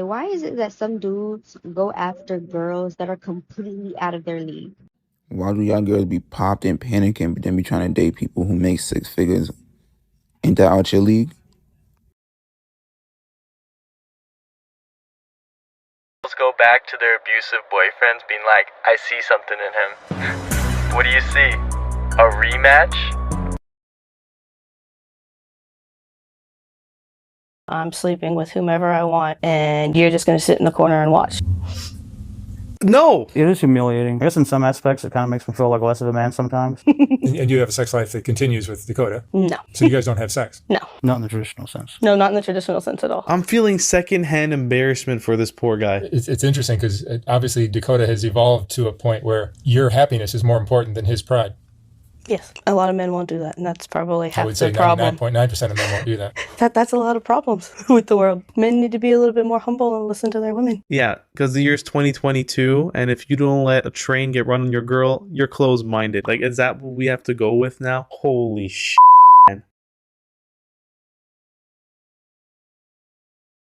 why is it that some dudes go after girls that are completely out of their league? Why do y'all girls be popped and panicking, but then be trying to date people who make six figures? Ain't that out your league? Girls go back to their abusive boyfriends being like, I see something in him. What do you see? A rematch? I'm sleeping with whomever I want, and you're just going to sit in the corner and watch. No! It is humiliating. I guess in some aspects it kind of makes me feel like less of a man sometimes. And you have a sex life that continues with Dakota? No. So you guys don't have sex? No. Not in the traditional sense. No, not in the traditional sense at all. I'm feeling secondhand embarrassment for this poor guy. It's interesting because obviously Dakota has evolved to a point where your happiness is more important than his pride. Yes, a lot of men won't do that, and that's probably I half would say the problem. 99.9% of men won't do that. That's a lot of problems with the world. Men need to be a little bit more humble and listen to their women. Yeah, because the year's 2022, and if you don't let a train get run on your girl, you're closed-minded. Like, is that what we have to go with now? Holy shit, man.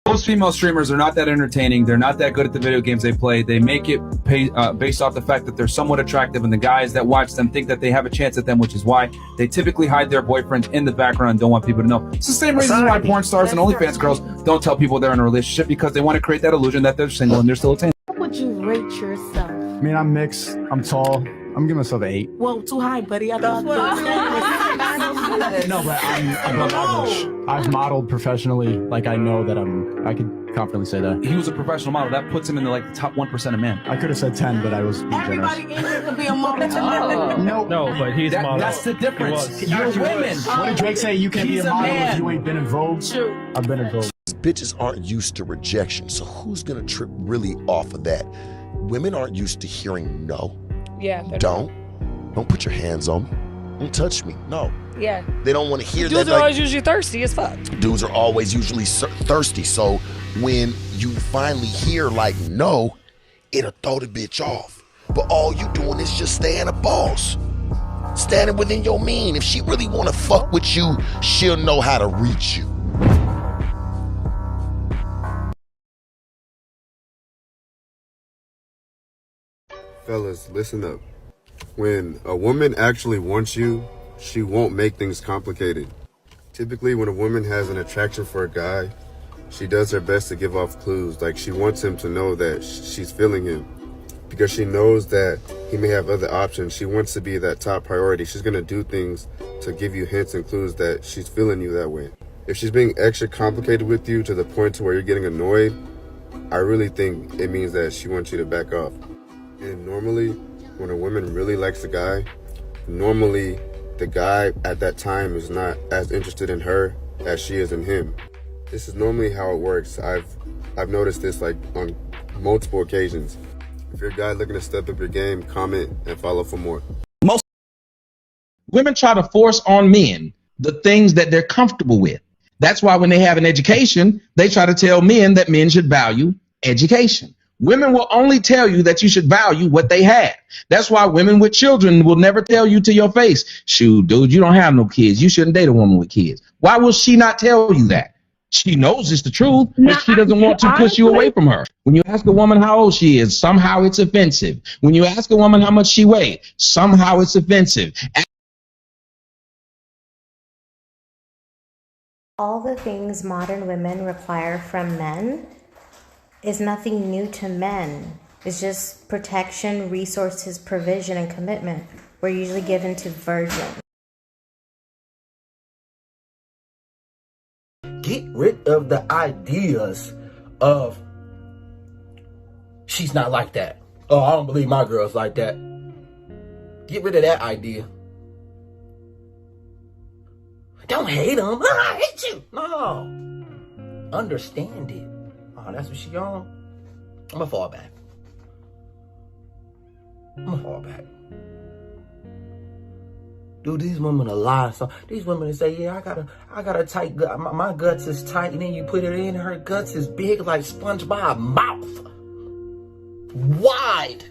Most female streamers are not that entertaining. They're not that good at the video games they play. They make it based off the fact that they're somewhat attractive, and the guys that watch them think that they have a chance at them, which is why they typically hide their boyfriends in the background and don't want people to know. It's the same reason why porn stars and OnlyFans girls don't tell people they're in a relationship, because they want to create that illusion that they're single and they're still attainable. How would you rate yourself? I mean, I'm mixed. I'm tall. I'm giving myself an 8. Whoa, too high, buddy. I thought No, but I'm above average. I've modeled professionally. Like, I know that I could confidently say that. He was a professional model. That puts him in the top 1% of men. I could have said 10, but I was being everybody generous. in here could be a model. No, but he's a model. That's the difference. You're women. What did Drake say? You can't be He's a a model man. if you ain't been in Vogue. True. I've been in Vogue. Bitches aren't used to rejection, so who's gonna trip really off of that? Women aren't used to hearing no. Yeah. Don't put your hands on me. Don't touch me. No. Yeah. They don't want to hear Dudes that. are always usually thirsty as fuck. Dudes are always usually thirsty. So when you finally hear like no, it'll throw the bitch off. But all you doing is just staying a boss. Standing within your mean. If she really want to fuck with you, she'll know how to reach you. Fellas, listen up. When a woman actually wants you, she won't make things complicated. Typically, when a woman has an attraction for a guy, she does her best to give off clues. Like, she wants him to know that she's feeling him. Because she knows that he may have other options. She wants to be that top priority. She's going to do things to give you hints and clues that she's feeling you that way. If she's being extra complicated with you to the point to where you're getting annoyed, I really think it means that she wants you to back off. And normally, when a woman really likes a guy, normally the guy at that time is not as interested in her as she is in him. This is normally how it works. I've noticed this like on multiple occasions. If you're a guy looking to step up your game, comment and follow for more. Most women try to force on men the things that they're comfortable with. That's why when they have an education, they try to tell men that men should value education. Women will only tell you that you should value what they have. That's why women with children will never tell you to your face, shoot, dude, you don't have no kids. You shouldn't date a woman with kids. Why will she not tell you that? She knows it's the truth, but she doesn't want to push you away from her. When you ask a woman how old she is, somehow it's offensive. When you ask a woman how much she weighs, somehow it's offensive. All the things modern women require from men is nothing new to men. It's just protection, resources, provision, and commitment. We're usually given to virgins. Get rid of the ideas of she's not like that. Oh, I don't believe my girl's like that. Get rid of that idea. Don't hate them. I hate you. No. Understand it. Oh, that's what she on? I'm gonna fall back. Dude, these women are lie. So these women say, yeah, I got a tight gut. My guts is tight, and then you put it in, her guts is big like SpongeBob mouth. Wide.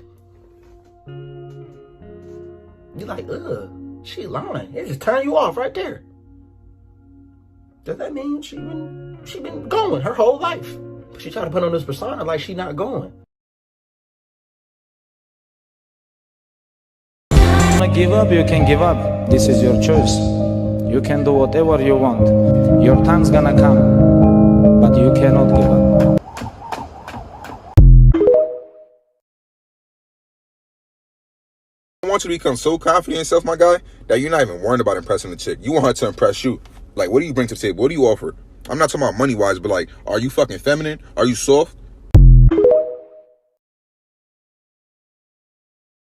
You're like, ugh, she lying. It just turn you off right there. Does that mean she been going her whole life? But she try to put on this persona like she not going. Wanna give up, you can give up. This is your choice. You can do whatever you want. Your time's gonna come, but you cannot give up. I want you to become so confident in yourself, my guy, that you're not even worried about impressing the chick. You want her to impress you. Like, what do you bring to the table? What do you offer? I'm not talking about money-wise, but like, are you fucking feminine? Are you soft?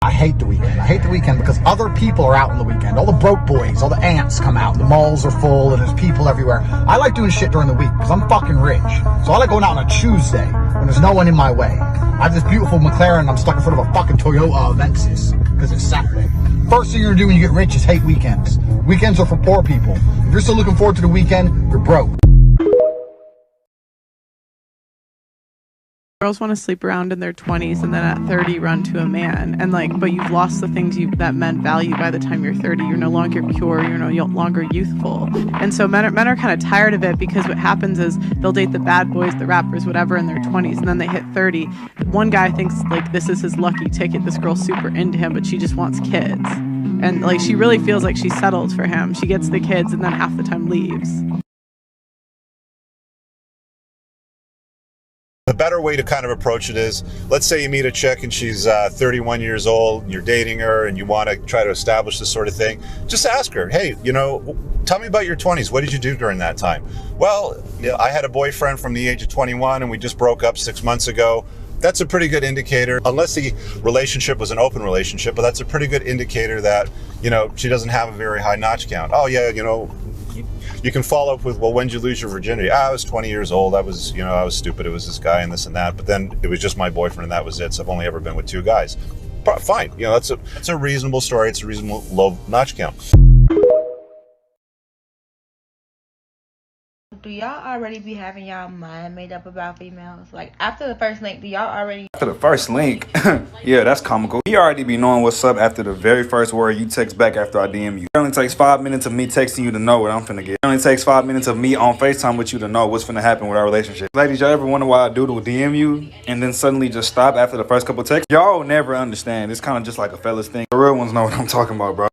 I hate the weekend. I hate the weekend because other people are out on the weekend. All the broke boys, all the ants come out. The malls are full and there's people everywhere. I like doing shit during the week because I'm fucking rich. So I like going out on a Tuesday when there's no one in my way. I have this beautiful McLaren and I'm stuck in front of a fucking Toyota Avensis because it's Saturday. First thing you're gonna do when you get rich is hate weekends. Weekends are for poor people. If you're still looking forward to the weekend, you're broke. Girls want to sleep around in their 20s and then at 30 run to a man, and like, but you've lost the things that men value by the time you're 30. You're no longer pure, you're no longer youthful, and so men are kind of tired of it, because what happens is they'll date the bad boys, the rappers, whatever, in their 20s, and then they hit 30. One guy thinks like this is his lucky ticket. This girl's super into him, but she just wants kids, and like she really feels like she's settled for him. She gets the kids and then half the time leaves. The better way to kind of approach it is, let's say you meet a chick and she's 31 years old, and you're dating her and you want to try to establish this sort of thing. Just ask her, hey, tell me about your 20s. What did you do during that time? Well, I had a boyfriend from the age of 21 and we just broke up 6 months ago. That's a pretty good indicator, unless the relationship was an open relationship, but that's a pretty good indicator that, she doesn't have a very high notch count. Oh yeah, you can follow up with, well, when did you lose your virginity? I was 20 years old. I was stupid. It was this guy and this and that. But then it was just my boyfriend and that was it. So I've only ever been with 2 guys. Fine. That's a reasonable story. It's a reasonable low notch count. Do y'all already be having y'all mind made up about females? Like, after the first link, do y'all already... After the first link, yeah, that's comical. He already be knowing what's up after the very first word you text back after I DM you. It only takes 5 minutes of me texting you to know what I'm finna get. It only takes 5 minutes of me on FaceTime with you to know what's finna happen with our relationship. Ladies, y'all ever wonder why a dude will DM you and then suddenly just stop after the first couple texts? Y'all never understand. It's kind of just like a fella's thing. The real ones know what I'm talking about, bro.